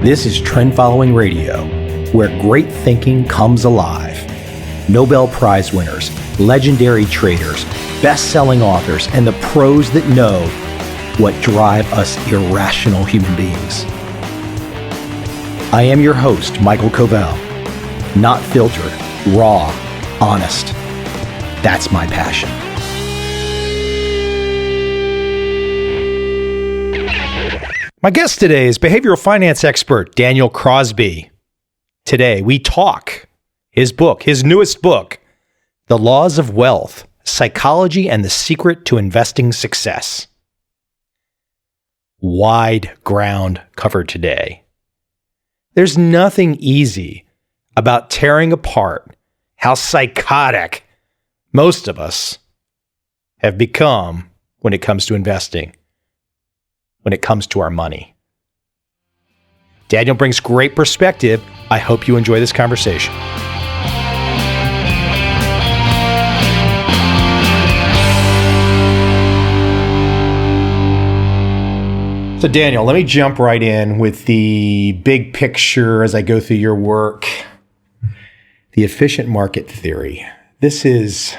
This is Trend Following Radio, where great thinking comes alive. Nobel Prize winners, legendary traders, best-selling authors, and the pros that know what drive us irrational human beings. I am your host, Michael Covel. Not filtered, raw, honest. That's my passion. My guest today is behavioral finance expert Daniel Crosby. Today we talk his newest book, The Laws of Wealth, Psychology and the Secret to Investing Success. Wide ground covered today. There's nothing easy about tearing apart how psychotic most of us have become when it comes to investing, when it comes to our money. Daniel brings great perspective. I hope you enjoy this conversation. So Daniel, let me jump right in with the big picture as I go through your work. The efficient market theory. This is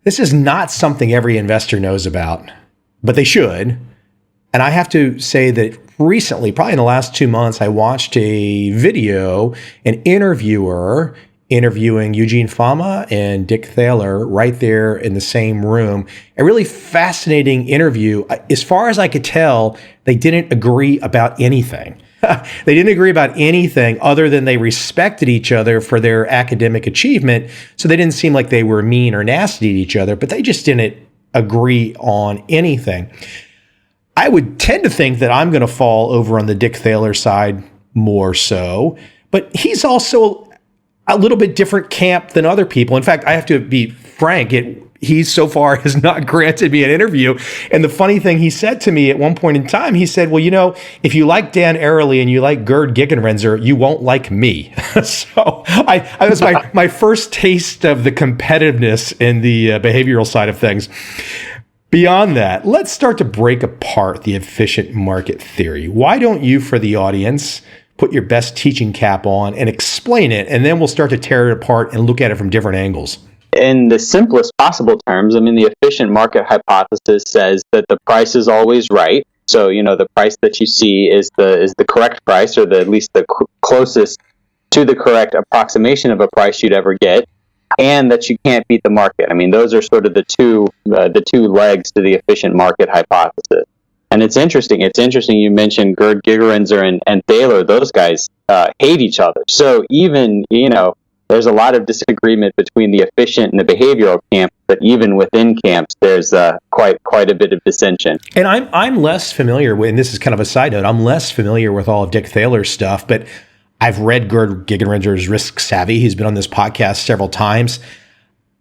not something every investor knows about, but they should. And I have to say that recently, probably in the last 2 months, I watched a video, an interviewer interviewing Eugene Fama and Dick Thaler right there in the same room. A really fascinating interview. As far as I could tell, they didn't agree about anything. They didn't agree about anything other than they respected each other for their academic achievement. So they didn't seem like they were mean or nasty to each other, but they just didn't agree on anything. I would tend to think that I'm going to fall over on the Dick Thaler side more so, but he's also a little bit different camp than other people. In fact, I have to be frank, he so far has not granted me an interview. And the funny thing he said to me at one point in time, he said, well, you know, if you like Dan Ariely and you like Gerd Gigerenzer, you won't like me. So I was my first taste of the competitiveness in the behavioral side of things. Beyond that, let's start to break apart the efficient market theory. Why don't you, for the audience, put your best teaching cap on and explain it, and then we'll start to tear it apart and look at it from different angles. In the simplest possible terms, the efficient market hypothesis says that the price is always right. So, the price that you see is the correct price, or at least the closest to the correct approximation of a price you'd ever get, and that you can't beat the market. Those are sort of the two legs to the efficient market hypothesis. And it's interesting. You mentioned Gerd Gigerenzer and Thaler. Those guys hate each other. So even, there's a lot of disagreement between the efficient and the behavioral camp, but even within camps, there's quite a bit of dissension. And I'm less familiar with, and this is kind of a side note, I'm less familiar with all of Dick Thaler's stuff, but I've read Gerd Gigerenzer's Risk Savvy. He's been on this podcast several times.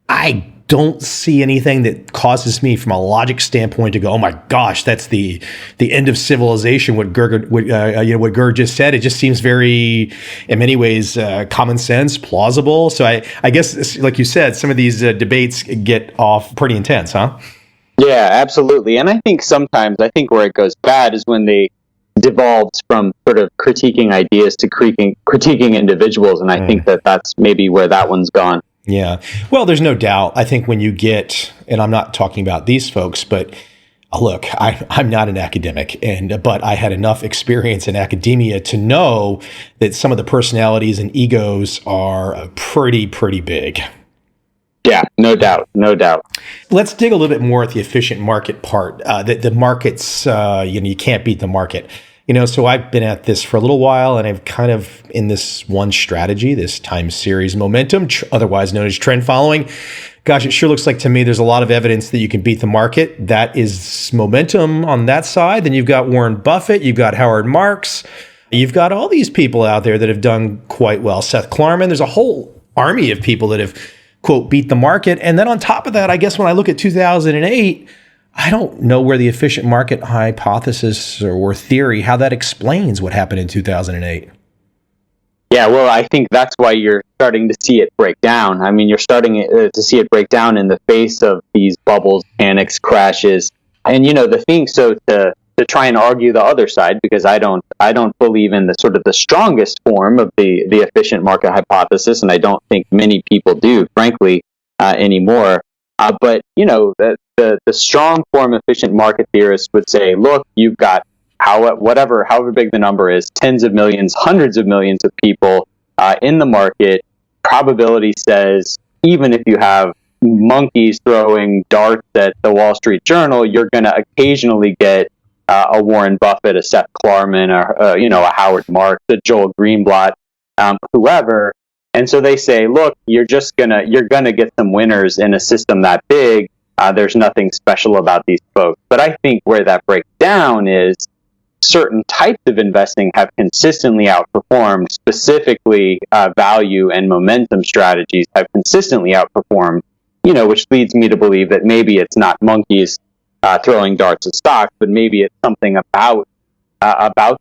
I don't see anything that causes me, from a logic standpoint, to go, oh my gosh, that's the end of civilization. What Gerd just said, it just seems very, in many ways, common sense, plausible. So I guess, like you said, some of these debates get off pretty intense, huh? Yeah, absolutely. And I think sometimes, where it goes bad is when they devolves from sort of critiquing ideas to critiquing individuals. And I think that's maybe where that one's gone. Yeah. Well, there's no doubt. I think when you get, and I'm not talking about these folks, but look, I'm not an academic, but I had enough experience in academia to know that some of the personalities and egos are pretty big. Yeah, no doubt. Let's dig a little bit more at the efficient market part. The markets, you can't beat the market. So I've been at this for a little while, and I've kind of in this one strategy, this time series momentum, otherwise known as trend following. Gosh, it sure looks like to me there's a lot of evidence that you can beat the market. That is momentum on that side. Then you've got Warren Buffett, you've got Howard Marks, you've got all these people out there that have done quite well. Seth Klarman, there's a whole army of people that have, quote, beat the market. And then on top of that, I guess when I look at 2008, I don't know where the efficient market hypothesis or theory, how that explains what happened in 2008. Yeah, well, I think that's why you're starting to see it break down. You're starting to see it break down in the face of these bubbles, panics, crashes. And, the thing, so to to try and argue the other side, because I don't believe in the sort of the strongest form of the efficient market hypothesis, and I don't think many people do, frankly, anymore. But the strong form efficient market theorists would say, look, you've got however big the number is, tens of millions, hundreds of millions of people in the market. Probability says even if you have monkeys throwing darts at the Wall Street Journal, you're going to occasionally get a Warren Buffett, a Seth Klarman, a Howard Marks, a Joel Greenblatt, whoever. And so they say, look, you're gonna get some winners in a system that big. There's nothing special about these folks. But I think where that breaks down is certain types of investing have consistently outperformed, specifically value and momentum strategies have consistently outperformed, which leads me to believe that maybe it's not monkeys throwing darts at stocks, but maybe it's something about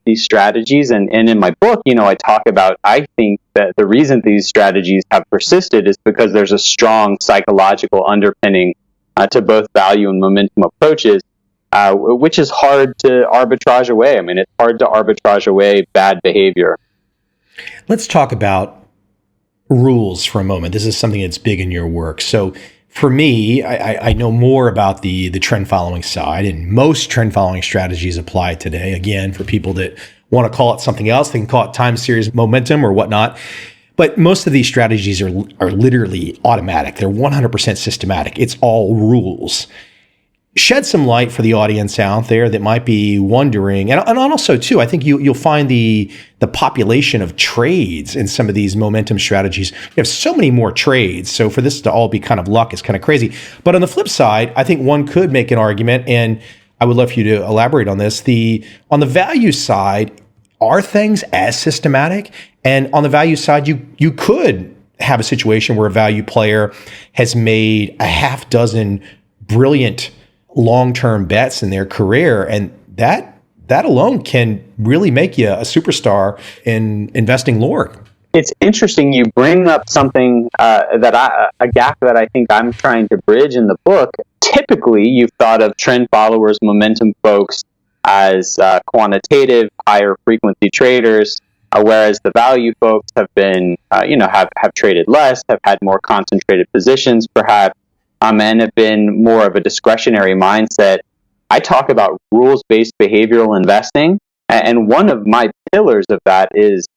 these strategies. And in my book, I talk about, I think that the reason these strategies have persisted is because there's a strong psychological underpinning to both value and momentum approaches, which is hard to arbitrage away. I mean, it's hard to arbitrage away bad behavior. Let's talk about rules for a moment. This is something that's big in your work. So for me, I know more about the trend following side, and most trend following strategies apply today. Again, for people that want to call it something else, they can call it time series momentum or whatnot. But most of these strategies are literally automatic. They're 100% systematic. It's all rules. Shed some light for the audience out there that might be wondering, and also too, I think you'll find the population of trades in some of these momentum strategies. You have so many more trades, so for this to all be kind of luck is kind of crazy. But on the flip side, I think one could make an argument, and I would love for you to elaborate on this. On the value side, are things as systematic? And on the value side, you could have a situation where a value player has made a half dozen brilliant long-term bets in their career, and that alone can really make you a superstar in investing lore. It's interesting you bring up something a gap that I think I'm trying to bridge in the book. Typically, you've thought of trend followers, momentum folks as quantitative, higher frequency traders, whereas the value folks have been, have traded less, have had more concentrated positions, perhaps. And have been more of a discretionary mindset. I talk about rules-based behavioral investing, and one of my pillars of that is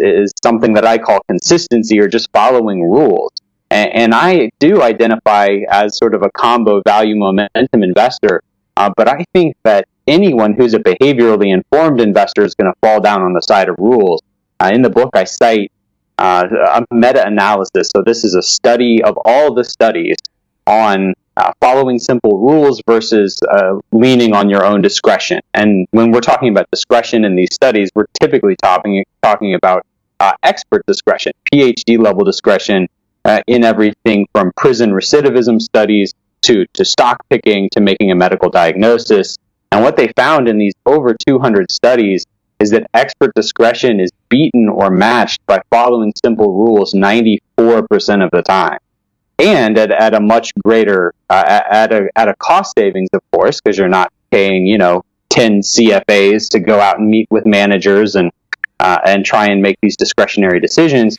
something that I call consistency, or just following rules. And I do identify as sort of a combo value momentum investor, but I think that anyone who's a behaviorally informed investor is going to fall down on the side of rules. In the book, I cite a meta-analysis. So this is a study of all the studies on following simple rules versus leaning on your own discretion. And when we're talking about discretion in these studies, we're typically talking about expert discretion, PhD level discretion in everything from prison recidivism studies to stock picking to making a medical diagnosis. And what they found in these over 200 studies is that expert discretion is beaten or matched by following simple rules 94% of the time. And at a much greater, at a cost savings, of course, because you're not paying, 10 CFAs to go out and meet with managers and try and make these discretionary decisions.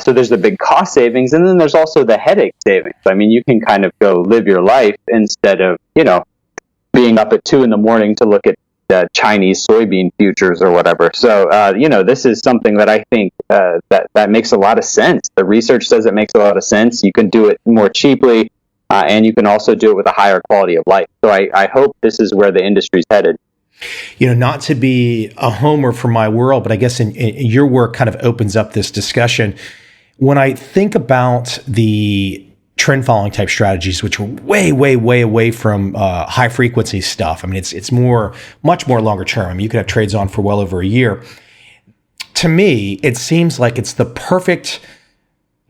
So there's the big cost savings, and then there's also the headache savings. I mean, you can kind of go live your life instead of, being up at 2 a.m. to look at Chinese soybean futures or whatever. So, this is something that I think that makes a lot of sense. The research says it makes a lot of sense. You can do it more cheaply, and you can also do it with a higher quality of life. So I hope this is where the industry's headed. Not to be a homer for my world, but I guess in your work kind of opens up this discussion. When I think about the trend following type strategies, which are way, way, way away from high frequency stuff. I mean, it's much more longer term. I mean, you could have trades on for well over a year. To me, it seems like it's the perfect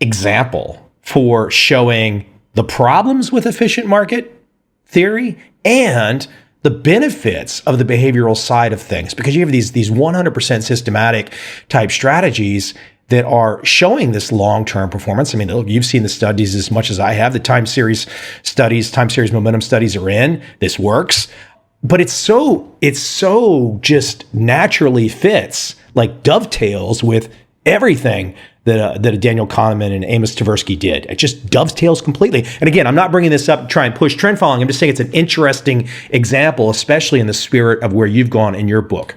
example for showing the problems with efficient market theory and the benefits of the behavioral side of things, because you have these 100% systematic type strategies that are showing this long-term performance. I mean, look, you've seen the studies as much as I have. The time series momentum studies are in. This works. but it's so just naturally fits, like dovetails with everything that a Daniel Kahneman and Amos Tversky did. It just dovetails completely. And again, I'm not bringing this up to try and push trend following. I'm just saying it's an interesting example, especially in the spirit of where you've gone in your book.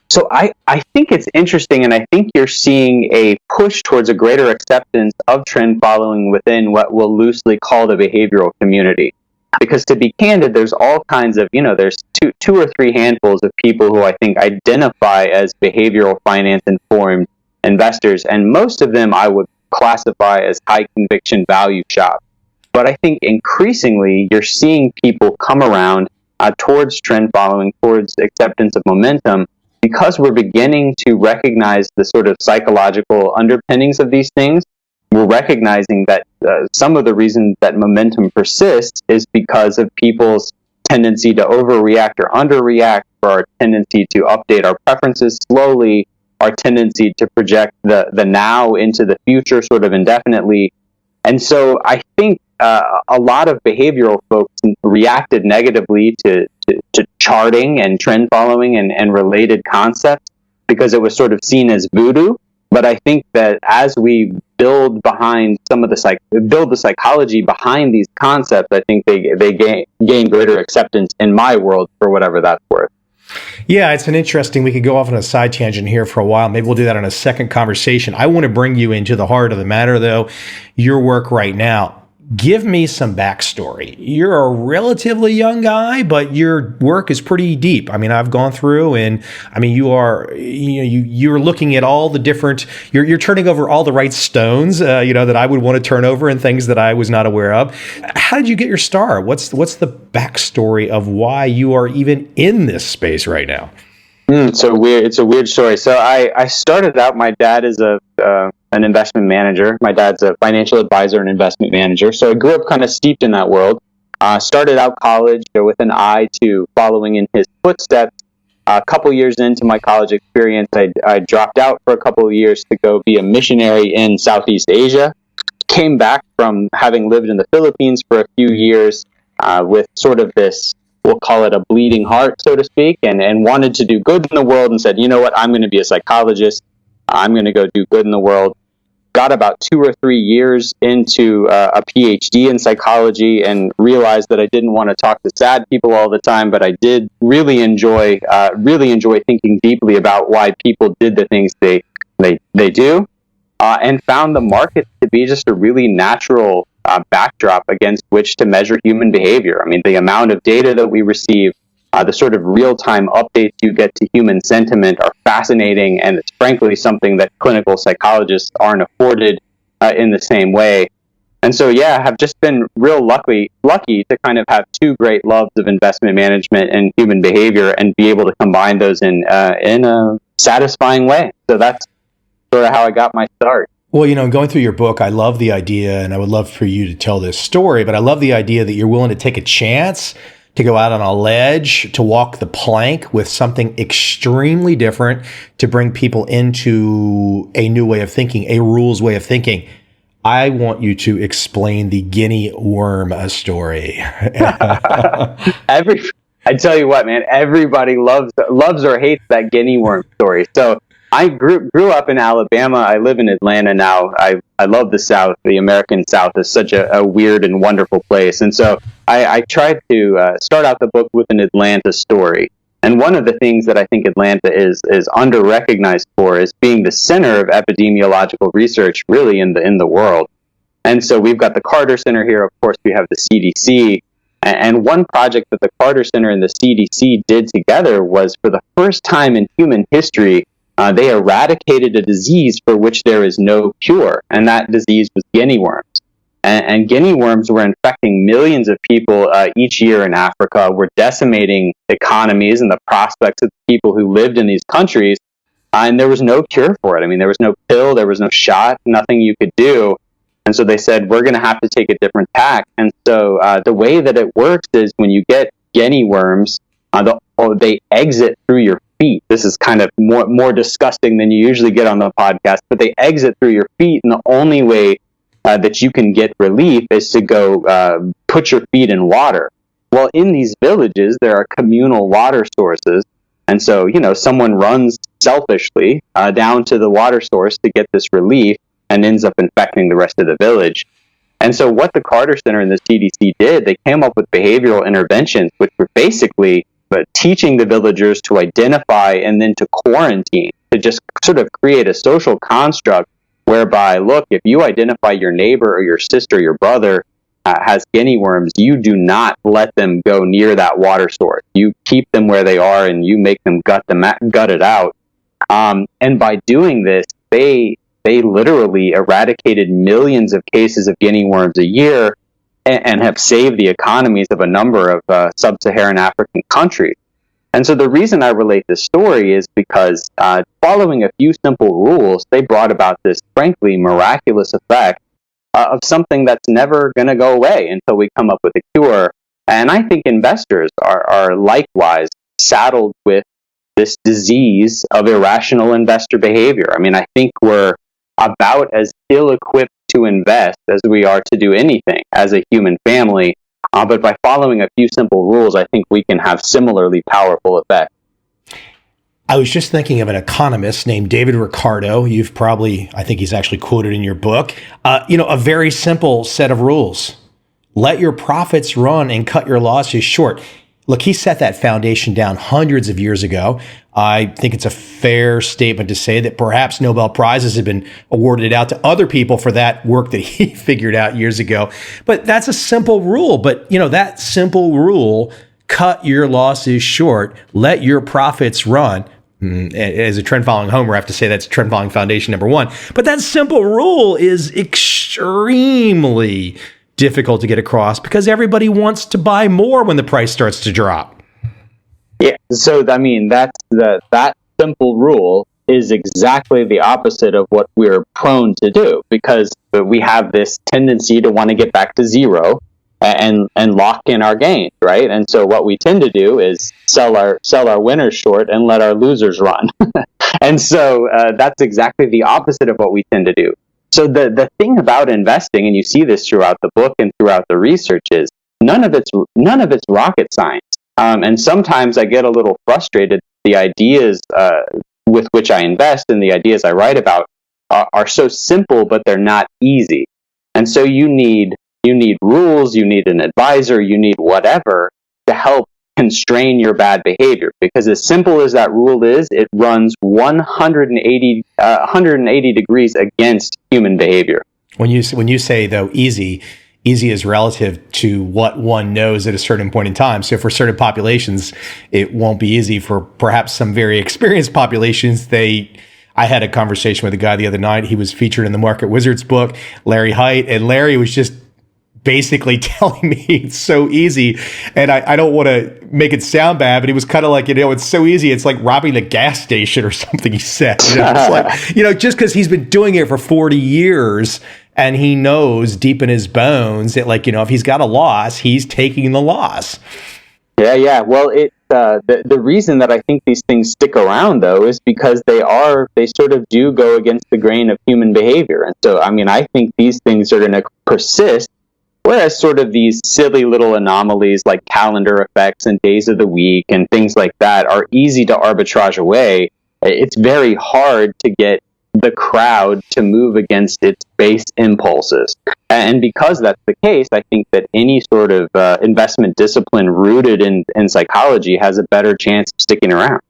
So I think it's interesting, and I think you're seeing a push towards a greater acceptance of trend following within what we'll loosely call the behavioral community. Because to be candid, there's all kinds of, there's two or three handfuls of people who I think identify as behavioral finance informed investors, and most of them I would classify as high conviction value shops. But I think increasingly you're seeing people come around towards trend following, towards acceptance of momentum, because we're beginning to recognize the sort of psychological underpinnings of these things. We're recognizing that some of the reason that momentum persists is because of people's tendency to overreact or underreact, or our tendency to update our preferences slowly, our tendency to project the now into the future sort of indefinitely. And so I think a lot of behavioral folks reacted negatively to charting and trend following and related concepts because it was sort of seen as voodoo. But I think that as we build behind some of the psychology behind these concepts, I think they gain greater acceptance in my world, for whatever that's worth. Yeah, it's an interesting, we could go off on a side tangent here for a while. Maybe we'll do that on a second conversation. I want to bring you into the heart of the matter, though, your work right now. Give me some backstory. You're a relatively young guy, but your work is pretty deep. I mean, I've gone through, and I mean, you're looking at all the different. You're turning over all the right stones, that I would want to turn over, and things that I was not aware of. How did you get your start? What's the backstory of why you are even in this space right now? It's a weird story. So I started out. My dad is an investment manager. My dad's a financial advisor and investment manager. So I grew up kind of steeped in that world. Started out college with an eye to following in his footsteps. A couple years into my college experience, I dropped out for a couple of years to go be a missionary in Southeast Asia. Came back from having lived in the Philippines for a few years with sort of this, we'll call it a bleeding heart, so to speak, and wanted to do good in the world, and said, you know what, I'm going to be a psychologist. I'm going to go do good in the world. Got about 2 or 3 years into a PhD in psychology and realized that I didn't want to talk to sad people all the time, but I did really enjoy thinking deeply about why people did the things they do, and found the market to be just a really natural backdrop against which to measure human behavior. I mean, the amount of data that we receive, the sort of real-time updates you get to human sentiment are fascinating, and it's frankly something that clinical psychologists aren't afforded in the same way. And so, yeah, have just been real lucky to kind of have two great loves of investment management and human behavior, and be able to combine those in a satisfying way. So that's sort of how I got my start. Well, going through your book, I love the idea, and I would love for you to tell this story, but I love the idea that you're willing to take a chance, to go out on a ledge, to walk the plank with something extremely different, to bring people into a new way of thinking, a rules way of thinking. I want you to explain the guinea worm story. I tell you what, man, everybody loves or hates that guinea worm story. So I grew up in Alabama. I live in Atlanta now. I love the South. The American South is such a weird and wonderful place. And so I tried to start out the book with an Atlanta story. And one of the things that I think Atlanta is under-recognized for is being the center of epidemiological research really in the world. And so we've got the Carter Center here. Of course, we have the CDC. And one project that the Carter Center and the CDC did together was, for the first time in human history, they eradicated a disease for which there is no cure, and that disease was guinea worms. And guinea worms were infecting millions of people each year in Africa, were decimating economies and the prospects of the people who lived in these countries, and there was no cure for it. I mean, there was no pill, there was no shot, nothing you could do. And so they said, we're going to have to take a different tack. And so the way that it works is, when you get guinea worms, they exit through your feet. This is kind of more disgusting than you usually get on the podcast, but they exit through your feet, and the only way that you can get relief is to go put your feet in water. Well, in these villages, there are communal water sources. And so, someone runs selfishly down to the water source to get this relief and ends up infecting the rest of the village. And so what the Carter Center and the CDC did, they came up with behavioral interventions, which were basically teaching the villagers to identify and then to quarantine, to just sort of create a social construct whereby, look, if you identify your neighbor or your sister or your brother has guinea worms, you do not let them go near that water source. You keep them where they are and you make them gut it out. And by doing this, they literally eradicated millions of cases of guinea worms a year and have saved the economies of a number of sub-Saharan African countries. And so the reason I relate this story is because following a few simple rules, they brought about this, frankly, miraculous effect of something that's never going to go away until we come up with a cure. And I think investors are likewise saddled with this disease of irrational investor behavior. I mean, I think we're about as ill-equipped to invest as we are to do anything as a human family. But by following a few simple rules, I think we can have similarly powerful effects. I was just thinking of an economist named David Ricardo. I think he's actually quoted in your book. A very simple set of rules. Let your profits run and cut your losses short. Look, he set that foundation down hundreds of years ago. I think it's a fair statement to say that perhaps Nobel Prizes have been awarded out to other people for that work that he figured out years ago. But that's a simple rule. But, that simple rule, cut your losses short, let your profits run. As a trend following homer, I have to say that's trend following foundation number one. But that simple rule is extremely difficult to get across because everybody wants to buy more when the price starts to drop. Yeah, so I mean that simple rule is exactly the opposite of what we're prone to do, because we have this tendency to want to get back to zero and lock in our gains, right? And so what we tend to do is sell our winners short and let our losers run. And so that's exactly the opposite of what we tend to do. So the thing about investing, and you see this throughout the book and throughout the research, is none of it's rocket science. And sometimes I get a little frustrated. The ideas with which I invest and the ideas I write about are so simple, but they're not easy. And so you need rules, you need an advisor, you need whatever to help constrain your bad behavior. Because as simple as that rule is, it runs 180 degrees against human behavior. When you say, though, easy is relative to what one knows at a certain point in time. So for certain populations, it won't be easy. For perhaps some very experienced populations, I had a conversation with a guy the other night. He was featured in the Market Wizards book, Larry Hite, and Larry was just basically telling me it's so easy. And I don't want to make it sound bad, but he was kind of like, it's so easy. It's like robbing a gas station or something, he said. It's like, just because he's been doing it for 40 years and he knows deep in his bones that, if he's got a loss, he's taking the loss. Yeah. Well, the reason that I think these things stick around, though, is because they sort of do go against the grain of human behavior. And so, I think these things are going to persist. Whereas sort of these silly little anomalies like calendar effects and days of the week and things like that are easy to arbitrage away, it's very hard to get the crowd to move against its base impulses. And because that's the case, I think that any sort of investment discipline rooted in psychology has a better chance of sticking around.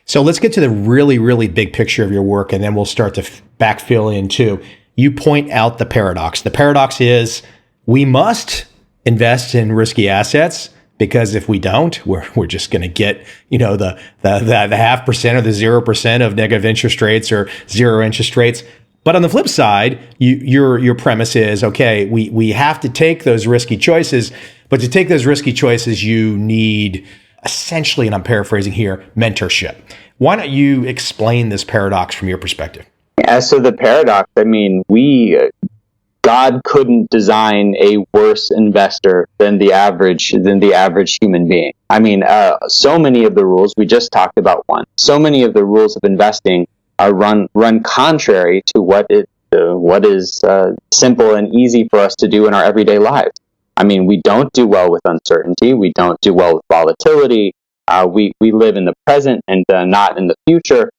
So let's get to the really, really big picture of your work, and then we'll start to backfill in too. You point out the paradox. The paradox is, we must invest in risky assets because if we don't, we're just going to get the 0.5% or the 0% of negative interest rates or zero interest rates. But on the flip side, your premise is, okay, we have to take those risky choices, but to take those risky choices, you need essentially, and I'm paraphrasing here, mentorship. Why don't you explain this paradox from your perspective? Yeah, so the paradox, God couldn't design a worse investor than the average human being. So many of the rules, we just talked about one. So many of the rules of investing are run contrary to what is simple and easy for us to do in our everyday lives. I mean, we don't do well with uncertainty. We don't do well with volatility. We live in the present and not in the future.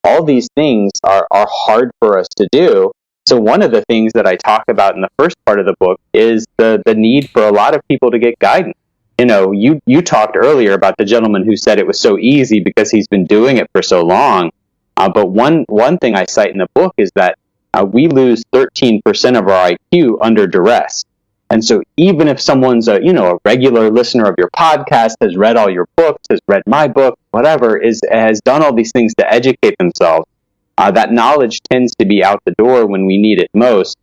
All these things are hard for us to do. So one of the things that I talk about in the first part of the book is the need for a lot of people to get guidance. You know, you talked earlier about the gentleman who said it was so easy because he's been doing it for so long. But one thing I cite in the book is that we lose 13% of our IQ under duress. And so even if someone's a regular listener of your podcast, has read all your books, has read my book, whatever, has done all these things to educate themselves, that knowledge tends to be out the door when we need it most.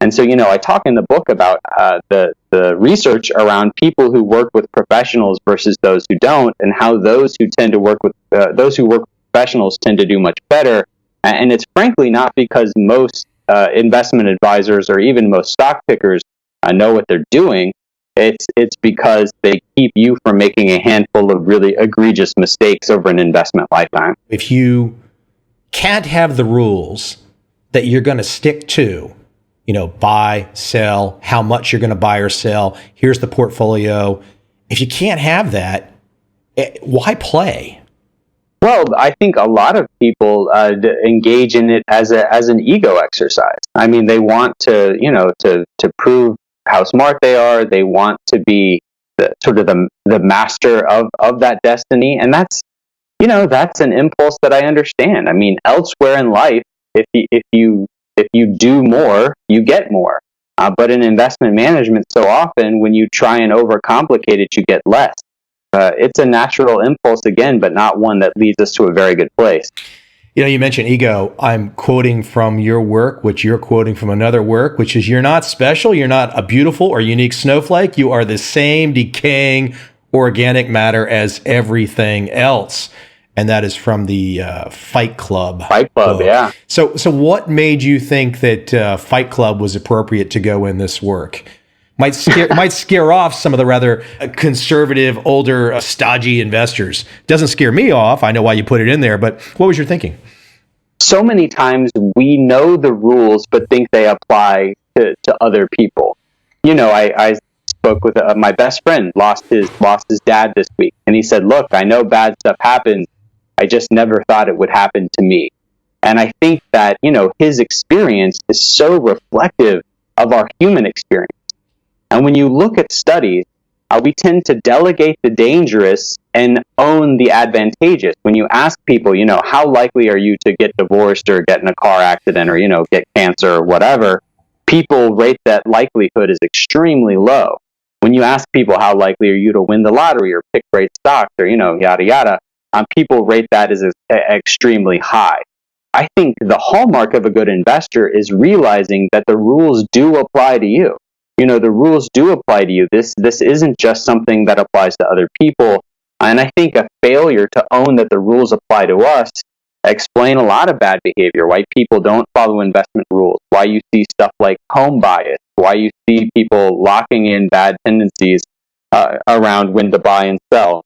And so, I talk in the book about the research around people who work with professionals versus those who don't, and how those who work with professionals tend to do much better. And it's frankly not because most investment advisors or even most stock pickers know what they're doing. It's because they keep you from making a handful of really egregious mistakes over an investment lifetime. If you can't have the rules that you're going to stick to, buy, sell, how much you're going to buy or sell, here's the portfolio. If you can't have that, why play? Well, I think a lot of people engage in it as an ego exercise. I mean, they want to prove how smart they are. They want to be the master of that destiny, and that's an impulse that I understand. I mean, elsewhere in life, if you do more, you get more. But in investment management, so often when you try and overcomplicate it, you get less. It's a natural impulse again, but not one that leads us to a very good place. You mentioned ego. I'm quoting from your work, which you're quoting from another work, which is, you're not special. You're not a beautiful or unique snowflake. You are the same decaying organic matter as everything else. And that is from the Fight Club. Fight Club, book. Yeah. So what made you think that Fight Club was appropriate to go in this work? Might scare off some of the rather conservative, older, stodgy investors. Doesn't scare me off. I know why you put it in there, but what was your thinking? So many times we know the rules, but think they apply to other people. I spoke with my best friend, lost his dad this week, and he said, "Look, I know bad stuff happens. I just never thought it would happen to me." And I think that his experience is so reflective of our human experience. And when you look at studies, we tend to delegate the dangerous and own the advantageous. When you ask people, how likely are you to get divorced or get in a car accident or, get cancer or whatever, people rate that likelihood as extremely low. When you ask people how likely are you to win the lottery or pick great stocks or, yada, yada, people rate that as extremely high. I think the hallmark of a good investor is realizing that the rules do apply to you. The rules do apply to you. This isn't just something that applies to other people. And I think a failure to own that the rules apply to us explain a lot of bad behavior, why people don't follow investment rules, why you see stuff like home bias, why you see people locking in bad tendencies around when to buy and sell.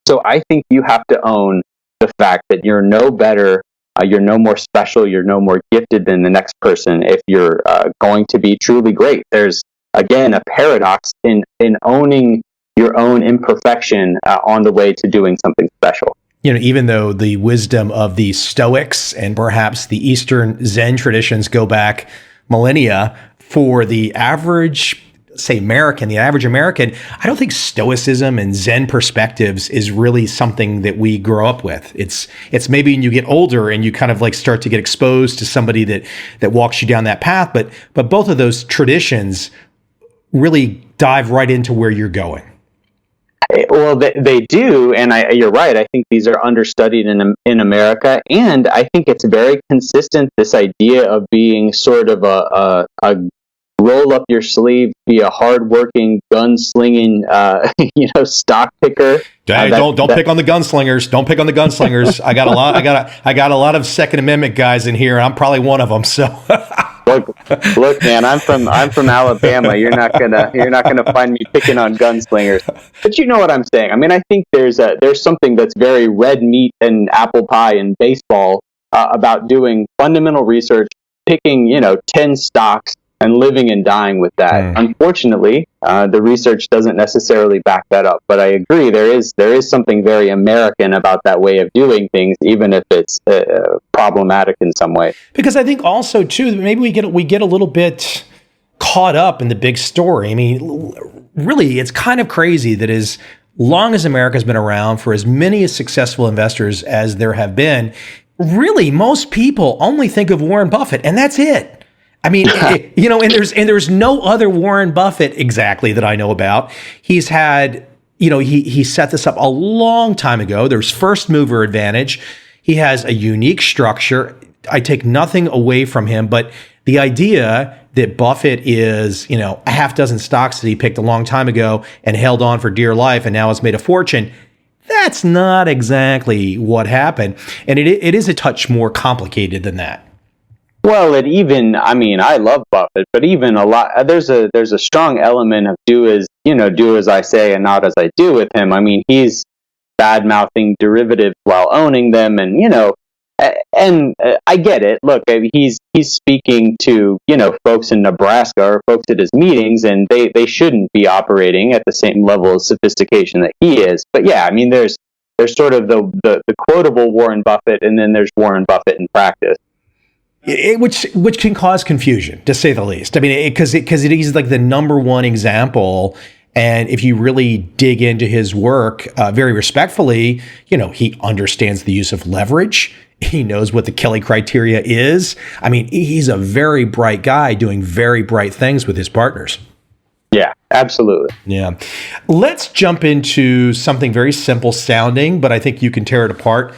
So I think you have to own the fact that you're no better, you're no more special, you're no more gifted than the next person if you're going to be truly great. There's, again, a paradox in owning your own imperfection on the way to doing something special. Even though the wisdom of the Stoics and perhaps the Eastern Zen traditions go back millennia, for the average American, I don't think Stoicism and Zen perspectives is really something that we grow up with. It's maybe when you get older and you kind of start to get exposed to somebody that walks you down that path. But both of those traditions really dive right into where you're going. Well, they do, and you're right. I think these are understudied in America, and I think it's very consistent. This idea of being sort of a roll up your sleeve, be a hardworking, gunslinging, stock picker. Hey, don't pick on the gunslingers. Don't pick on the gunslingers. I got a lot of Second Amendment guys in here. I'm probably one of them. So look, man, I'm from Alabama. You're not gonna find me picking on gunslingers. But you know what I'm saying. I mean, I think there's something that's very red meat and apple pie in baseball about doing fundamental research, picking 10 stocks and living and dying with that. Unfortunately, the research doesn't necessarily back that up. But I agree, there is something very American about that way of doing things, even if it's problematic in some way. Because I think also too, maybe we get a little bit caught up in the big story. I mean, really, it's kind of crazy that as long as America's been around, for as many successful investors as there have been, really most people only think of Warren Buffett, and that's it. I mean, and there's no other Warren Buffett exactly that I know about. He's had, he set this up a long time ago. There's first mover advantage. He has a unique structure. I take nothing away from him, but the idea that Buffett is, a half dozen stocks that he picked a long time ago and held on for dear life and now has made a fortune, that's not exactly what happened. And it is a touch more complicated than that. Well, I love Buffett, but even a lot, there's a strong element of do as I say and not as I do with him. I mean, he's bad-mouthing derivatives while owning them, and I get it. Look, he's speaking to folks in Nebraska or folks at his meetings, and they shouldn't be operating at the same level of sophistication that he is. But yeah, I mean, there's sort of the quotable Warren Buffett, and then there's Warren Buffett in practice. Which can cause confusion, to say the least. I mean, because he's like the number one example. And if you really dig into his work very respectfully, he understands the use of leverage. He knows what the Kelly criteria is. I mean, he's a very bright guy doing very bright things with his partners. Yeah, absolutely. Yeah. Let's jump into something very simple sounding, but I think you can tear it apart.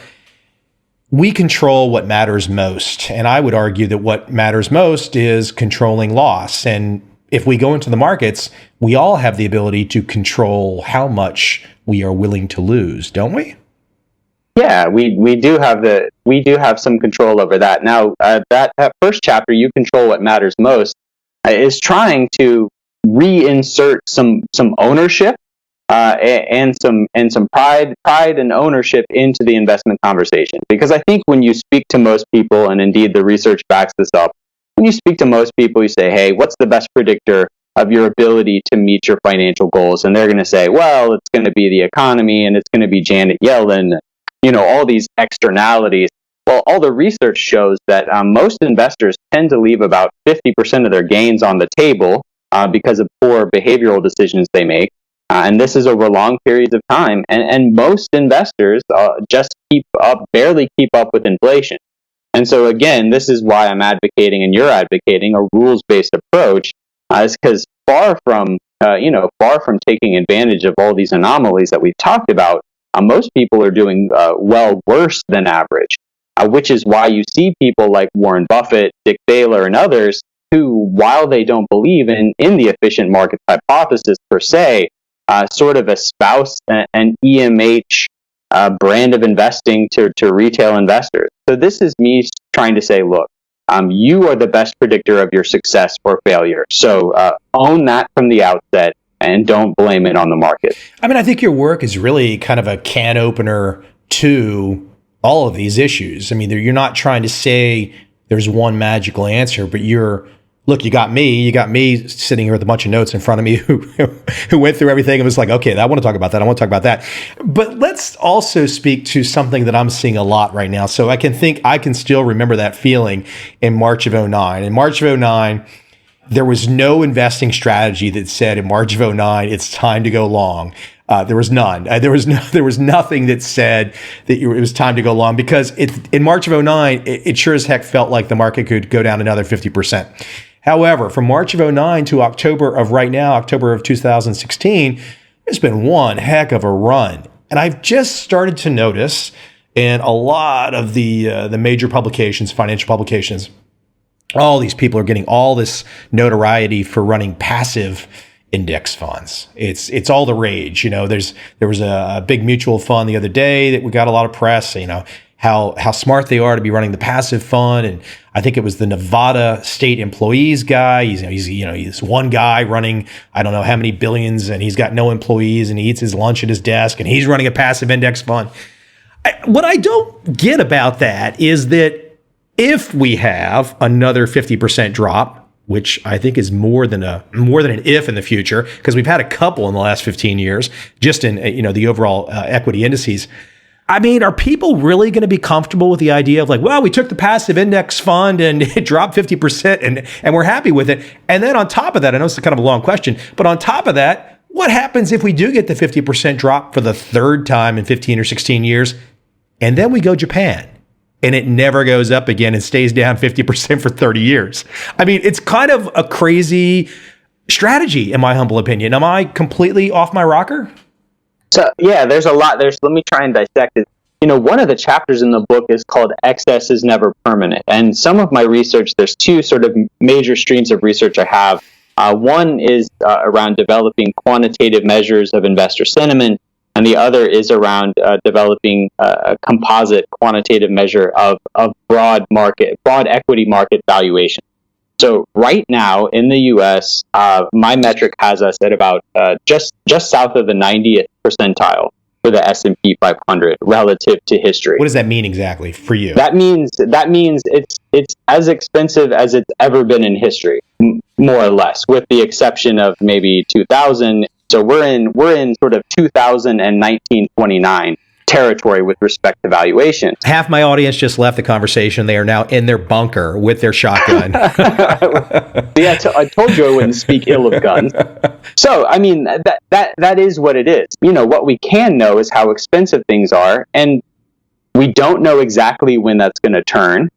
We control what matters most. And I would argue that what matters most is controlling loss. And if we go into the markets, we all have the ability to control how much we are willing to lose, don't we? Yeah, we do have some control over that. Now, that first chapter, You Control What Matters Most, is trying to reinsert some ownership and some pride and ownership into the investment conversation. Because I think when you speak to most people, and indeed the research backs this up, when you speak to most people, you say, hey, what's the best predictor of your ability to meet your financial goals? And they're going to say, well, it's going to be the economy, and it's going to be Janet Yellen, all these externalities. Well, all the research shows that most investors tend to leave about 50% of their gains on the table because of poor behavioral decisions they make. And this is over long periods of time. And most investors just barely keep up with inflation. And so, again, this is why I'm advocating, and you're advocating, a rules-based approach, is because far from taking advantage of all these anomalies that we've talked about, most people are doing worse than average, which is why you see people like Warren Buffett, Dick Baylor, and others who, while they don't believe in the efficient market hypothesis per se, sort of espouse an EMH brand of investing to retail investors. So this is me trying to say, look, you are the best predictor of your success or failure. So own that from the outset and don't blame it on the market. I mean, I think your work is really kind of a can opener to all of these issues. I mean, you're not trying to say there's one magical answer, but look, you got me sitting here with a bunch of notes in front of me who went through everything and was like, okay, I want to talk about that. I want to talk about that. But let's also speak to something that I'm seeing a lot right now. So I can still remember that feeling in March of 2009. In March of 2009, there was no investing strategy that said in March of 2009, it's time to go long. There was none. There was nothing that said that it was time to go long, because in March of 2009, it sure as heck felt like the market could go down another 50%. However, from March of 2009 to October of 2016, it's been one heck of a run. And I've just started to notice in a lot of the major publications, financial publications, all these people are getting all this notoriety for running passive index funds. It's all the rage. There was a big mutual fund the other day that we got a lot of press, how smart they are to be running the passive fund. And I think it was the Nevada state employees guy. He's one guy running, I don't know how many billions, and he's got no employees, and he eats his lunch at his desk, and he's running a passive index fund. What I don't get about that is that if we have another 50% drop, which I think is more than an if in the future, because we've had a couple in the last 15 years, just in the overall equity indices. I mean, are people really going to be comfortable with the idea of like, well, we took the passive index fund and it dropped 50% and we're happy with it? And then on top of that, I know it's kind of a long question, but on top of that, what happens if we do get the 50% drop for the third time in 15 or 16 years, and then we go Japan and it never goes up again and stays down 50% for 30 years? I mean, it's kind of a crazy strategy, in my humble opinion. Am I completely off my rocker? So yeah, there's a lot. Let me try and dissect it. One of the chapters in the book is called "Excess is Never Permanent," and some of my research, there's two sort of major streams of research I have. One is around developing quantitative measures of investor sentiment, and the other is around developing a composite quantitative measure of broad equity market valuation. So right now in the U.S., my metric has us at about just south of the 90th percentile for the S&P 500 relative to history. What does that mean exactly for you? That means it's as expensive as it's ever been in history, more or less, with the exception of maybe 2000. So we're in sort of 2000 and 1929 territory with respect to valuation. Half my audience just left the conversation. They are now in their bunker with their shotgun. Yeah, I told you I wouldn't speak ill of guns. So, I mean, that is what it is. What we can know is how expensive things are, and we don't know exactly when that's going to turn.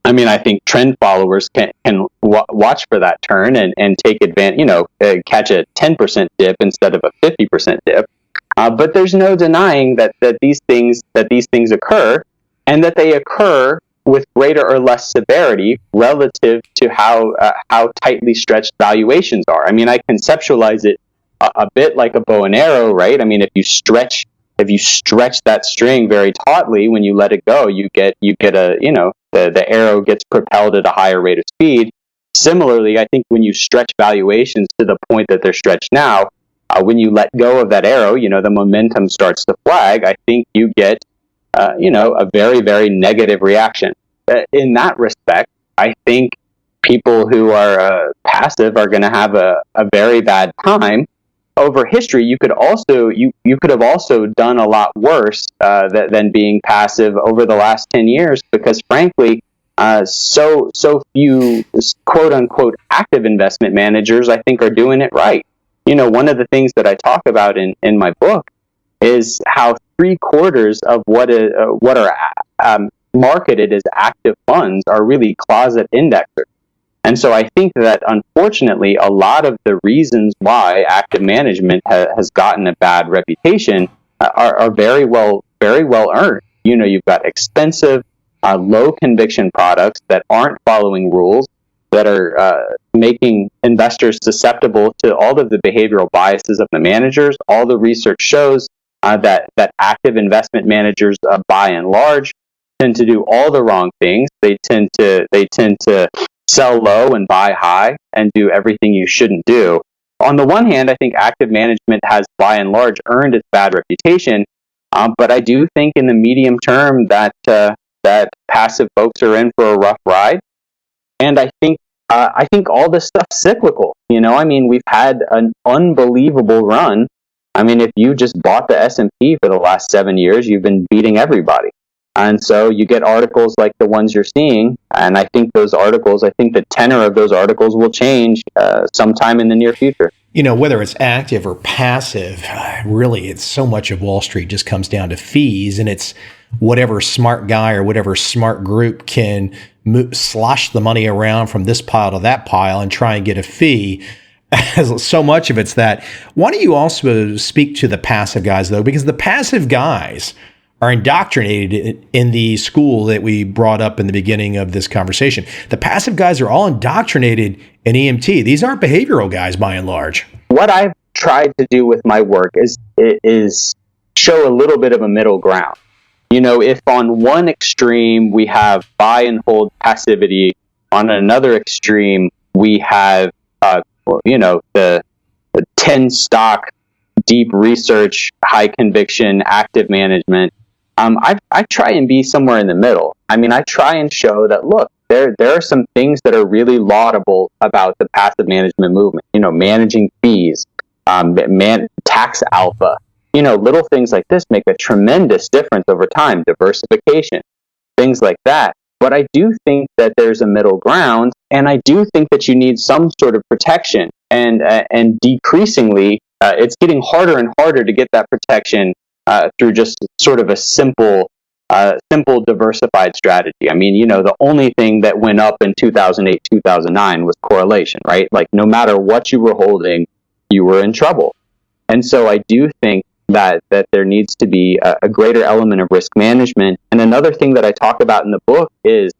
I mean, I think trend followers can watch for that turn and take advantage, catch a 10% dip instead of a 50% dip. But there's no denying that these things occur, and that they occur with greater or less severity relative to how tightly stretched valuations are. I mean, I conceptualize it a bit like a bow and arrow, right? I mean, if you stretch that string very tautly, when you let it go, you get the arrow gets propelled at a higher rate of speed. Similarly, I think when you stretch valuations to the point that they're stretched now, when you let go of that arrow, the momentum starts to flag. I think you get, a very, very negative reaction. In that respect, I think people who are passive are going to have a very bad time. Over history, you could have also done a lot worse than being passive over the last 10 years, because frankly, so few quote unquote active investment managers, I think, are doing it right. One of the things that I talk about in my book is how 3/4 of what are marketed as active funds are really closet indexers. And so I think that, unfortunately, a lot of the reasons why active management has gotten a bad reputation are very well earned. You've got expensive, low conviction products that aren't following rules, that are making investors susceptible to all of the behavioral biases of the managers. All the research shows that active investment managers, by and large, tend to do all the wrong things. They tend to sell low and buy high and do everything you shouldn't do. On the one hand, I think active management has, by and large, earned its bad reputation, but I do think in the medium term that passive folks are in for a rough ride. And I think all this stuff's cyclical. I mean, we've had an unbelievable run. I mean, if you just bought the S&P for the last 7 years, you've been beating everybody. And so you get articles like the ones you're seeing, and I think the tenor of those articles will change sometime in the near future. Whether it's active or passive, really, it's so much of Wall Street just comes down to fees, and it's whatever smart guy or whatever smart group can slosh the money around from this pile to that pile and try and get a fee. So much of it's that. Why don't you also speak to the passive guys, though? Because the passive guys are indoctrinated in the school that we brought up in the beginning of this conversation. The passive guys are all indoctrinated in EMT. These aren't behavioral guys, by and large. What I've tried to do with my work is show a little bit of a middle ground. If on one extreme we have buy and hold passivity, on another extreme we have, the 10 stock, deep research, high conviction, active management. I try and be somewhere in the middle. I mean, I try and show that, look, there are some things that are really laudable about the passive management movement. Managing fees, tax alpha. Little things like this make a tremendous difference over time. Diversification, things like that. But I do think that there's a middle ground, and I do think that you need some sort of protection. And decreasingly, it's getting harder and harder to get that protection through just sort of a simple diversified strategy. I mean, the only thing that went up in 2008, 2009 was correlation, right? Like no matter what you were holding, you were in trouble. And so I do think that there needs to be a greater element of risk management. And another thing that I talk about in the book is,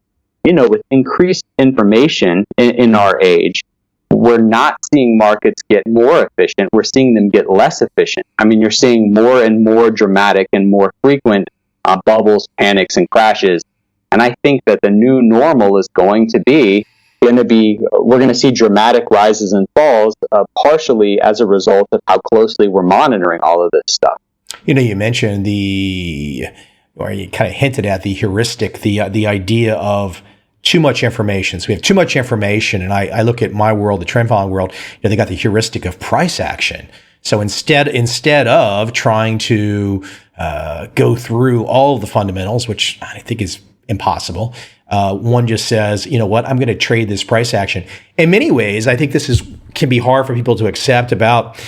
with increased information in our age, we're not seeing markets get more efficient. We're seeing them get less efficient. I mean, you're seeing more and more dramatic and more frequent bubbles, panics, and crashes. And I think that the new normal is we're going to see dramatic rises and falls, partially as a result of how closely we're monitoring all of this stuff. You mentioned or you kind of hinted at the heuristic, the idea of too much information. So we have too much information, and I look at my world, the trend following world. They got the heuristic of price action. So instead of trying to go through all of the fundamentals, which I think is impossible, one just says, you know what, I'm going to trade this price action. In many ways, I think this can be hard for people to accept about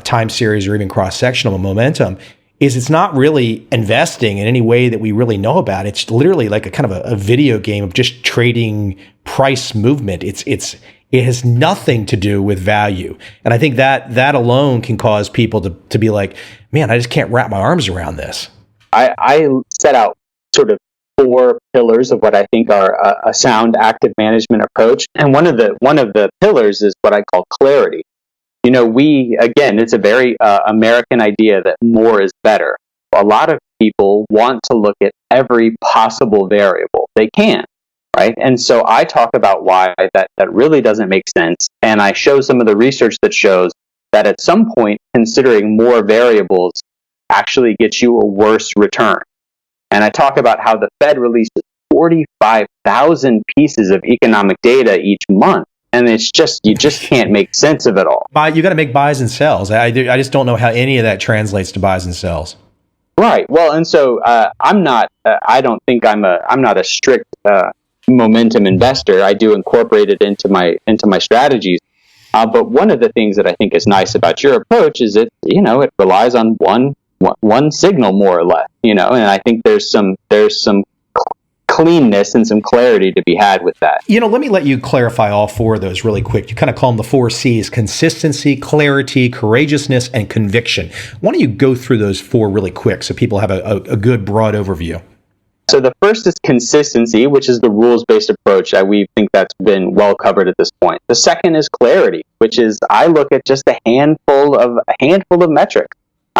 time series or even cross-sectional momentum. It's not really investing in any way that we really know about. It's literally like a kind of a video game of just trading price movement. It has nothing to do with value. And I think that alone can cause people to be like, man, I just can't wrap my arms around this. I set out sort of 4 pillars of what I think are a sound active management approach. And one of the pillars is what I call clarity. It's a very American idea that more is better. A lot of people want to look at every possible variable they can, right? And so I talk about why that really doesn't make sense. And I show some of the research that shows that at some point, considering more variables actually gets you a worse return. And I talk about how the Fed releases 45,000 pieces of economic data each month. And you just can't make sense of it all. You got to make buys and sells. I just don't know how any of that translates to buys and sells. Right. Well, and so I'm not a strict momentum investor. I do incorporate it into my strategies. But one of the things that I think is nice about your approach is it relies on one signal more or less. And I think there's some cleanness and some clarity to be had with that. Let me let you clarify all 4 of those really quick. You kind of call them the 4 C's: consistency, clarity, courageousness, and conviction. Why don't you go through those 4 really quick so people have a good broad overview? So the first is consistency, which is the rules-based approach. We think that's been well covered at this point. The second is clarity, which is I look at just a handful of metrics,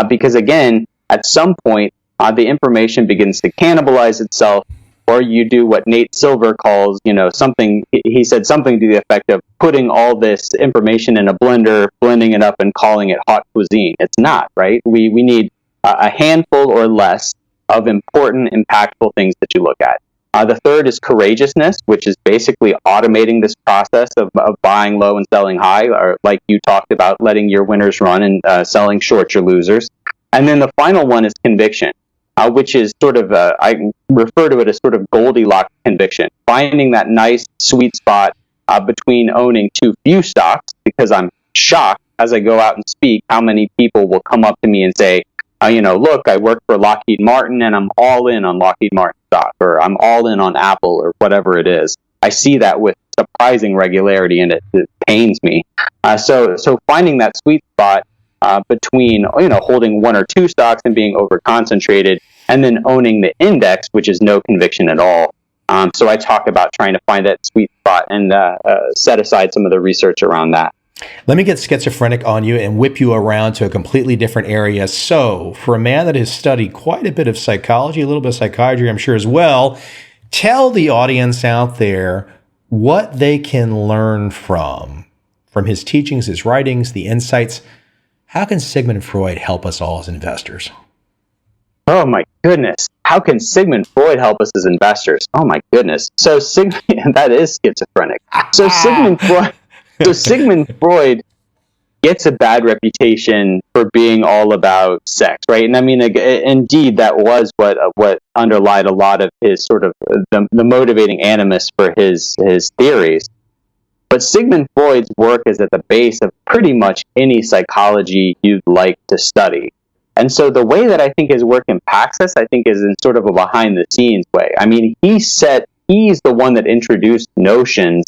because again, at some point, the information begins to cannibalize itself. Or you do what Nate Silver calls, something, he said something to the effect of putting all this information in a blender, blending it up and calling it hot cuisine. It's not, right? We need a handful or less of important, impactful things that you look at. The third is courageousness, which is basically automating this process of buying low and selling high, or like you talked about, letting your winners run and selling short your losers. And then the final one is conviction. Which is sort of, I refer to it as sort of Goldilocks conviction, finding that nice sweet spot between owning too few stocks, because I'm shocked as I go out and speak how many people will come up to me and say, look, I work for Lockheed Martin and I'm all in on Lockheed Martin stock, or I'm all in on Apple, or whatever it is. I see that with surprising regularity, and it pains me. So finding that sweet spot between holding 1 or 2 stocks and being over concentrated, and then owning the index, which is no conviction at all. So I talk about trying to find that sweet spot and set aside some of the research around that. Let me get schizophrenic on you and whip you around to a completely different area. So for a man that has studied quite a bit of psychology, a little bit of psychiatry, I'm sure as well, tell the audience out there what they can learn from his teachings, his writings, the insights. How can Sigmund Freud help us all as investors? Oh my goodness. how can Sigmund Freud help us as investors? Oh my goodness. So that is schizophrenic. Sigmund Freud gets a bad reputation for being all about sex, right? And I mean, indeed, that was what underlied a lot of his sort of the motivating animus for his theories. But Sigmund Freud's work is at the base of pretty much any psychology you'd like to study. And so the way that I think his work impacts us, I think, is in sort of a behind-the-scenes way. I mean, he's the one that introduced notions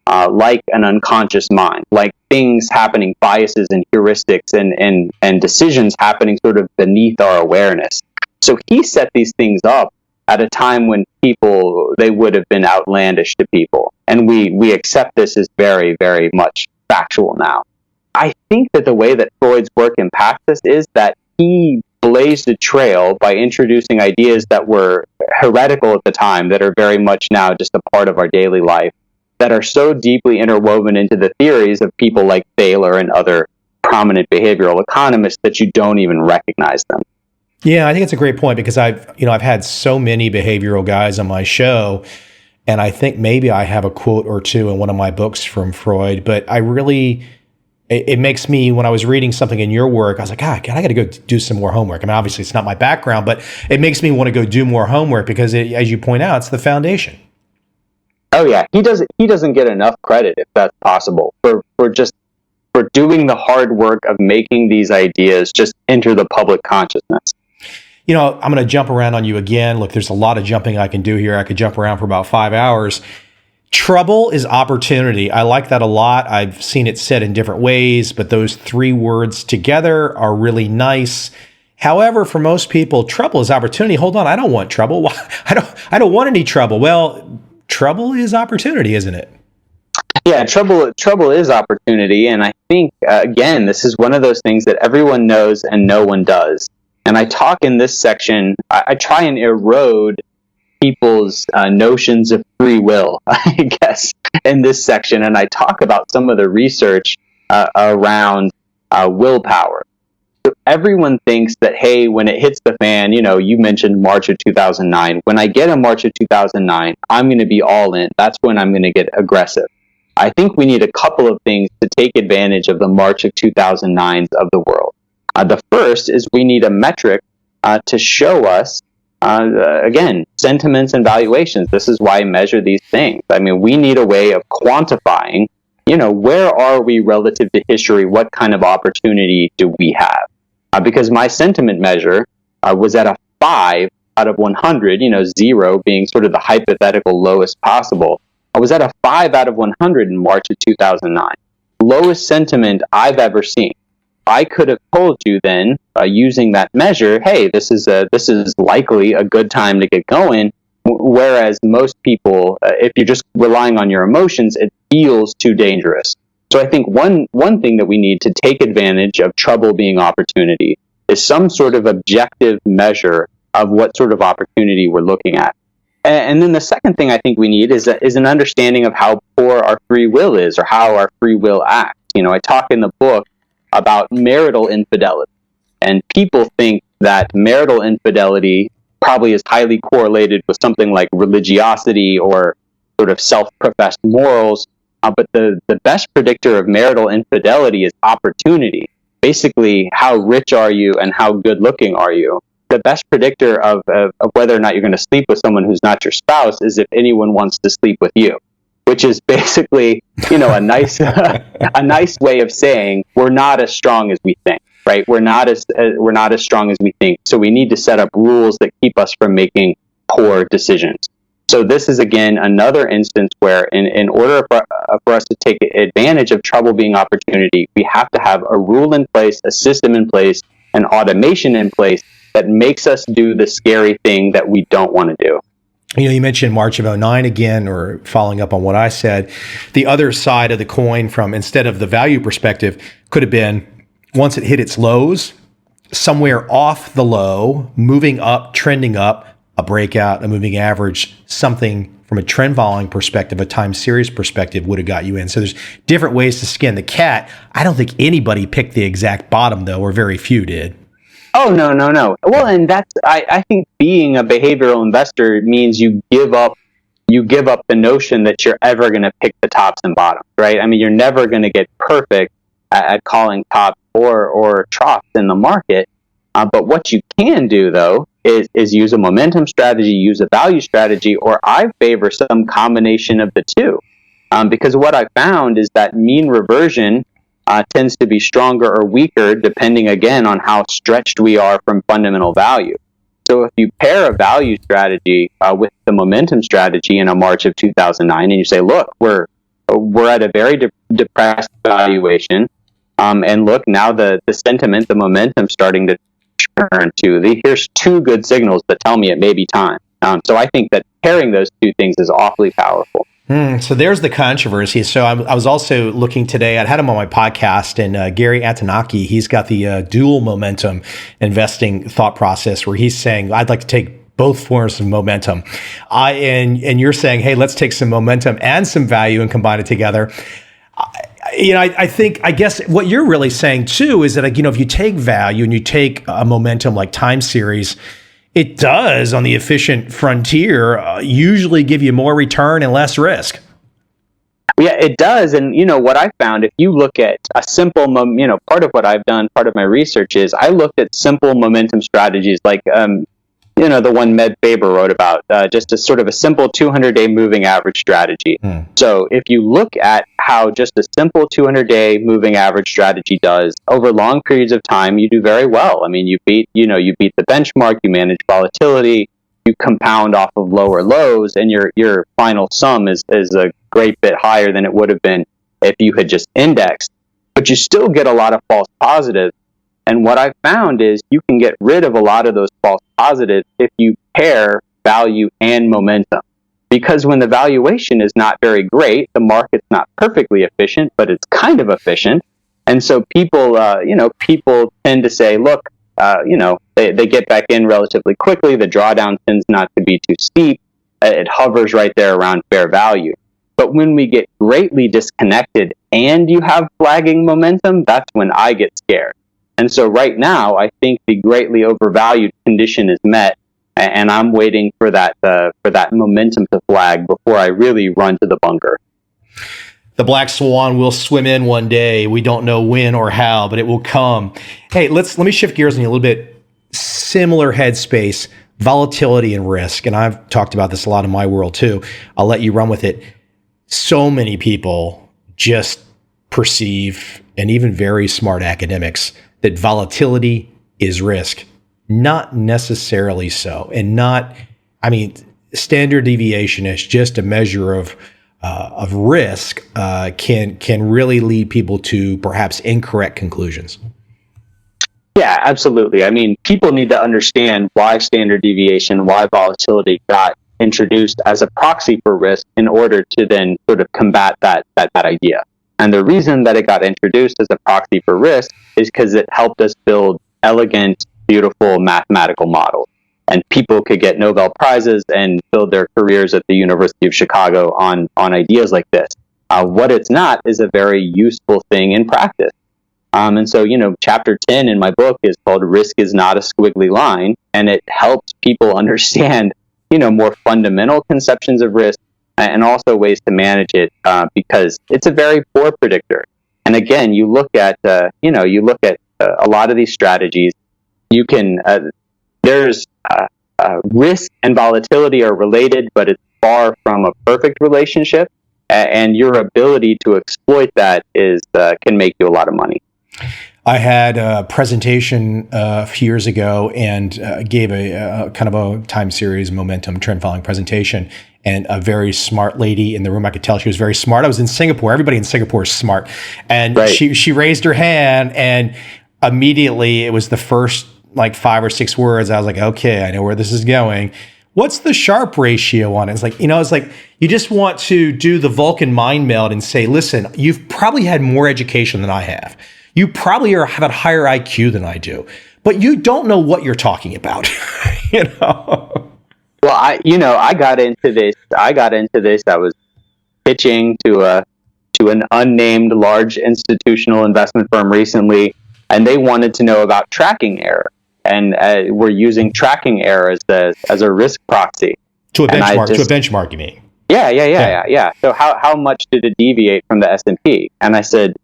like an unconscious mind, like things happening, biases and heuristics and decisions happening sort of beneath our awareness. So he set these things up at a time when they would have been outlandish to people. And we accept this as very, very much factual now. I think that the way that Freud's work impacts us is that he blazed a trail by introducing ideas that were heretical at the time, that are very much now just a part of our daily life, that are so deeply interwoven into the theories of people like Thaler and other prominent behavioral economists that you don't even recognize them. Yeah, I think it's a great point, because I've had so many behavioral guys on my show, and I think maybe I have a quote or two in one of my books from Freud, but it makes me, when I was reading something in your work, I was like, I got to go do some more homework. I mean, obviously it's not my background, but it makes me want to go do more homework because, as you point out, it's the foundation. Oh yeah, he doesn't get enough credit, if that's possible, for doing the hard work of making these ideas just enter the public consciousness. I'm going to jump around on you again. Look, there's a lot of jumping I can do here. I could jump around for about 5 hours. Trouble is opportunity. I like that a lot. I've seen it said in different ways, but those three words together are really nice. However, for most people, trouble is opportunity. Hold on, I don't want trouble. I don't want any trouble. Well, trouble is opportunity, isn't it? Yeah, trouble is opportunity, and I think again, this is one of those things that everyone knows and no one does. And I talk in this section. I try and erode people's notions of free will, I guess, in this section, and I talk about some of the research around willpower. So everyone thinks that, hey, when it hits the fan, you mentioned March of 2009. When I get a March of 2009, I'm going to be all in. That's when I'm going to get aggressive. I think we need a couple of things to take advantage of the March of 2009s of the world. The first is we need a metric to show us, again, sentiments and valuations. This is why I measure these things. I mean, we need a way of quantifying, where are we relative to history? What kind of opportunity do we have? Because my sentiment measure was at a 5 out of 100, 0 being sort of the hypothetical lowest possible. I was at a 5 out of 100 in March of 2009. Lowest sentiment I've ever seen. I could have told you then, using that measure, hey, this is likely a good time to get going. Whereas most people, if you're just relying on your emotions, it feels too dangerous. So I think one thing that we need to take advantage of trouble being opportunity is some sort of objective measure of what sort of opportunity we're looking at. And then the second thing I think we need is an understanding of how poor our free will is, or how our free will acts. I talk in the book about marital infidelity. And people think that marital infidelity probably is highly correlated with something like religiosity or sort of self-professed morals. But the best predictor of marital infidelity is opportunity. Basically, how rich are you and how good looking are you? The best predictor of whether or not you're going to sleep with someone who's not your spouse is if anyone wants to sleep with you. Which is basically, a nice way of saying we're not as strong as we think, right? We're not as strong as we think. So we need to set up rules that keep us from making poor decisions. So this is again another instance where, in order for us to take advantage of trouble being opportunity, we have to have a rule in place, a system in place, an automation in place that makes us do the scary thing that we don't want to do. You mentioned March of 2009 again, or following up on what I said. The other side of the coin, from instead of the value perspective, could have been once it hit its lows, somewhere off the low, moving up, trending up, a breakout, a moving average, something from a trend following perspective, a time series perspective would have got you in. So there's different ways to skin the cat. I don't think anybody picked the exact bottom, though, or very few did. Oh, no, no, no. Well, and I think being a behavioral investor means you give up the notion that you're ever going to pick the tops and bottoms, right? I mean, you're never going to get perfect at calling tops or troughs in the market. But what you can do, though, is use a momentum strategy, use a value strategy, or I favor some combination of the two. Because what I found is that mean reversion tends to be stronger or weaker depending, again, on how stretched we are from fundamental value. So if you pair a value strategy with the momentum strategy in a March of 2009, and you say, look, we're at a very depressed valuation, and look, now the sentiment, the momentum starting to turn to, here's two good signals that tell me it may be time. So I think that pairing those two things is awfully powerful. So there's the controversy. So I was also looking today, I had him on my podcast, and Gary Antonaki, he's got the dual momentum investing thought process where he's saying, I'd like to take both forms of momentum. And you're saying, hey, let's take some momentum and some value and combine it together. I guess what you're really saying too is that, if you take value and you take a momentum like time series, it does, on the efficient frontier, usually give you more return and less risk. Yeah, it does. And, what I found, if you look at a simple, part of what I've done, part of my research is I looked at simple momentum strategies like, the one Med Faber wrote about, just a sort of a simple 200-day moving average strategy. So if you look at how just a simple 200-day moving average strategy does over long periods of time, you do very well. I mean, you beat the benchmark, you manage volatility, you compound off of lower lows, and your final sum is a great bit higher than it would have been if you had just indexed. But you still get a lot of false positives. And what I found is you can get rid of a lot of those false positives if you pair value and momentum. Because when the valuation is not very great, the market's not perfectly efficient, but it's kind of efficient. And so people tend to say, look, they get back in relatively quickly. The drawdown tends not to be too steep. It hovers right there around fair value. But when we get greatly disconnected and you have flagging momentum, that's when I get scared. And so right now, I think the greatly overvalued condition is met, and I'm waiting for that momentum to flag before I really run to the bunker. The black swan will swim in one day. We don't know when or how, but it will come. Hey, let me shift gears in a little bit. Similar headspace, volatility and risk, and I've talked about this a lot in my world too. I'll let you run with it. So many people just perceive, and even very smart academics, that volatility is risk. Not necessarily so. And standard deviation is just a measure of risk, can really lead people to perhaps incorrect conclusions. Yeah, absolutely. I mean, people need to understand why standard deviation, why volatility got introduced as a proxy for risk in order to then sort of combat that idea. And the reason that it got introduced as a proxy for risk is because it helped us build elegant, beautiful mathematical models. And people could get Nobel Prizes and build their careers at the University of Chicago on ideas like this. What it's not is a very useful thing in practice. And so, chapter 10 in my book is called Risk is Not a Squiggly Line. And it helps people understand, more fundamental conceptions of risk, and also ways to manage it, because it's a very poor predictor. And again, you look at a lot of these strategies. You can there's risk and volatility are related, but it's far from a perfect relationship. And your ability to exploit that can make you a lot of money. I had a presentation a few years ago and gave a kind of a time series momentum trend following presentation. And a very smart lady in the room, I could tell she was very smart. I was in Singapore. Everybody in Singapore is smart. And right. she raised her hand, and immediately it was the first 5 or 6 words. I was like, okay, I know where this is going. What's the Sharpe ratio on it? It's like you just want to do the Vulcan mind meld and say, listen, you've probably had more education than I have. You probably have a higher IQ than I do, but you don't know what you're talking about. Well, I got into this. I was pitching to an unnamed large institutional investment firm recently, and they wanted to know about tracking error. and we're using tracking error as a risk proxy. To a benchmark, you mean? Yeah. So how much did it deviate from the S&P? And I said,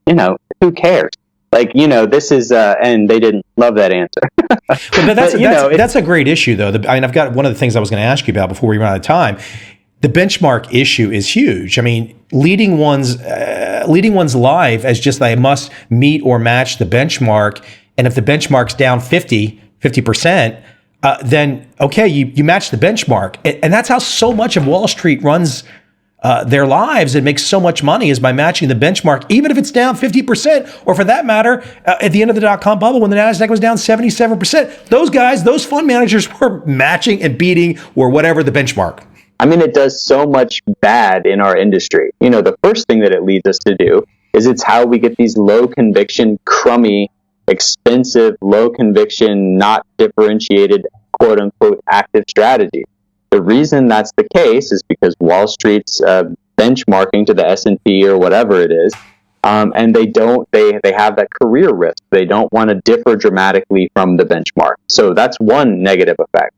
who cares? This is, and they didn't love that answer. but that's a great issue, though. I've got one of the things I was going to ask you about before we run out of time. The benchmark issue is huge. I mean, leading one's life as just they must meet or match the benchmark. And if the benchmark's down 50%, then okay, you match the benchmark. And that's how so much of Wall Street runs their lives and makes so much money, is by matching the benchmark, even if it's down 50%, or for that matter, at the end of the dot-com bubble when the NASDAQ was down 77%, those fund managers were matching and beating or whatever the benchmark. I mean, it does so much bad in our industry. The first thing that it leads us to do is it's how we get these low conviction, crummy, expensive, low conviction, not differentiated, quote unquote, active strategies. The reason that's the case is because Wall Street's benchmarking to the S&P or whatever it is, and they have that career risk. They don't want to differ dramatically from the benchmark. So that's one negative effect.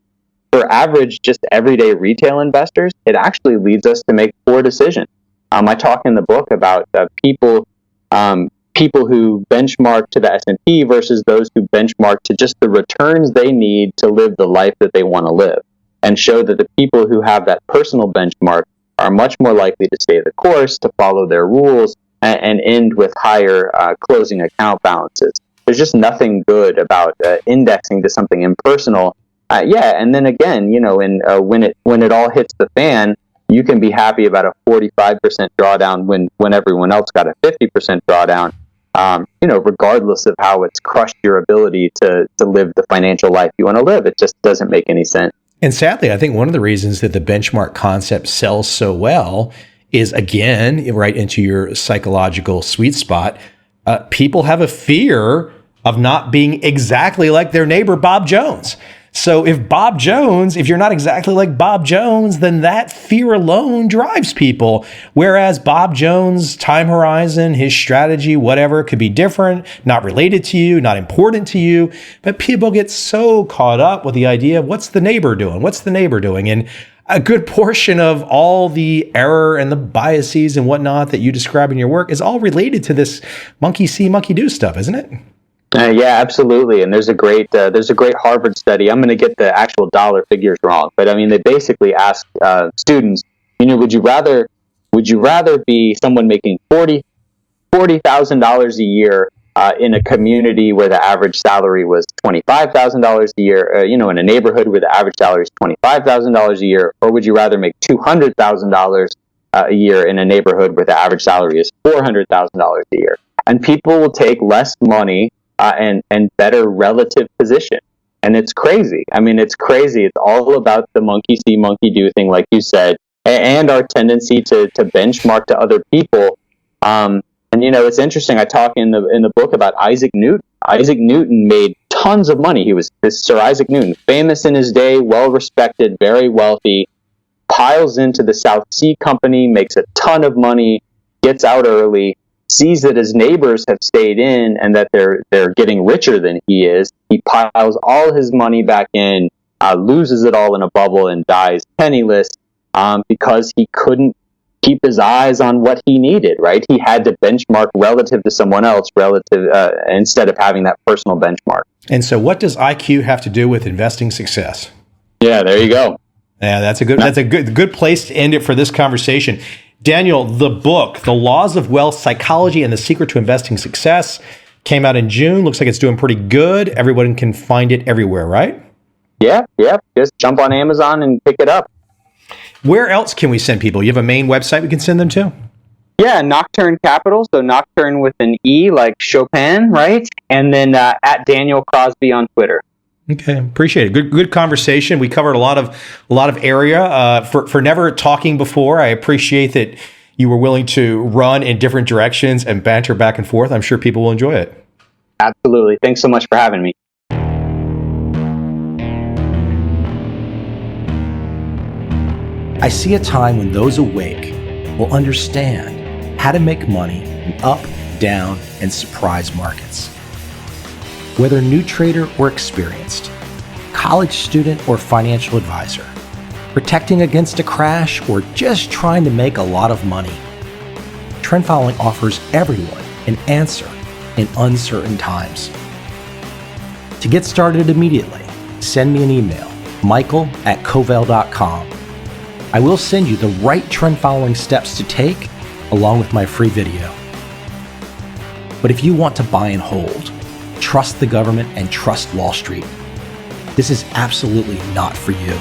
For average, just everyday retail investors, it actually leads us to make poor decisions. I talk in the book about people who benchmark to the S&P versus those who benchmark to just the returns they need to live the life that they want to live, and show that the people who have that personal benchmark are much more likely to stay the course, to follow their rules, and end with higher closing account balances. There's just nothing good about indexing to something impersonal. And then again, when it all hits the fan, you can be happy about a 45% drawdown when everyone else got a 50% drawdown. Regardless of how it's crushed your ability to live the financial life you want to live, it just doesn't make any sense. And sadly, I think one of the reasons that the benchmark concept sells so well is, again, right into your psychological sweet spot. People have a fear of not being exactly like their neighbor, Bob Jones. So if you're not exactly like Bob Jones, then that fear alone drives people. Whereas Bob Jones' time horizon, his strategy, whatever, could be different, not related to you, not important to you. But people get so caught up with the idea of what's the neighbor doing? What's the neighbor doing? And a good portion of all the error and the biases and whatnot that you describe in your work is all related to this monkey see, monkey do stuff, isn't it? Yeah, absolutely. And there's a great Harvard study. I'm going to get the actual dollar figures wrong, but I mean, they basically asked students, would you rather be someone making $40,000 a year in a community where the average salary was $25,000 a year, in a neighborhood where the average salary is $25,000 a year, or would you rather make $200,000 a year in a neighborhood where the average salary is $400,000 a year? And people will take less money and better relative position. And it's crazy. I mean, it's crazy. It's all about the monkey see, monkey do thing, like you said, and our tendency to benchmark to other people. And it's interesting. I talk in the book about Isaac Newton. Isaac Newton made tons of money. He was Sir Isaac Newton, famous in his day, well respected, very wealthy. Piles into the South Sea Company, makes a ton of money, gets out early, sees that his neighbors have stayed in and that they're getting richer than he is. He piles all his money back in, loses it all in a bubble, and dies penniless because he couldn't keep his eyes on what he needed, right? He had to benchmark relative to someone else, instead of having that personal benchmark. And so what does IQ have to do with investing success? Yeah, there you go. Yeah, that's a good place to end it for this conversation. Daniel, the book, The Laws of Wealth, Psychology and the Secret to Investing Success, came out in June. Looks like it's doing pretty good. Everyone can find it everywhere, right? Yeah. Just jump on Amazon and pick it up. Where else can we send people? You have a main website we can send them to? Yeah, Nocturne Capital. So Nocturne with an E, like Chopin, right? And then at Daniel Crosby on Twitter. Okay, appreciate it. Good conversation. We covered a lot of area. For never talking before, I appreciate that you were willing to run in different directions and banter back and forth. I'm sure people will enjoy it. Absolutely. Thanks so much for having me. I see a time when those awake will understand how to make money in up, down, and surprise markets. Whether new trader or experienced, college student or financial advisor, protecting against a crash or just trying to make a lot of money, trend following offers everyone an answer in uncertain times. To get started immediately, send me an email, michael@covel.com. I will send you the right trend following steps to take along with my free video. But if you want to buy and hold, trust the government and trust Wall Street, this is absolutely not for you.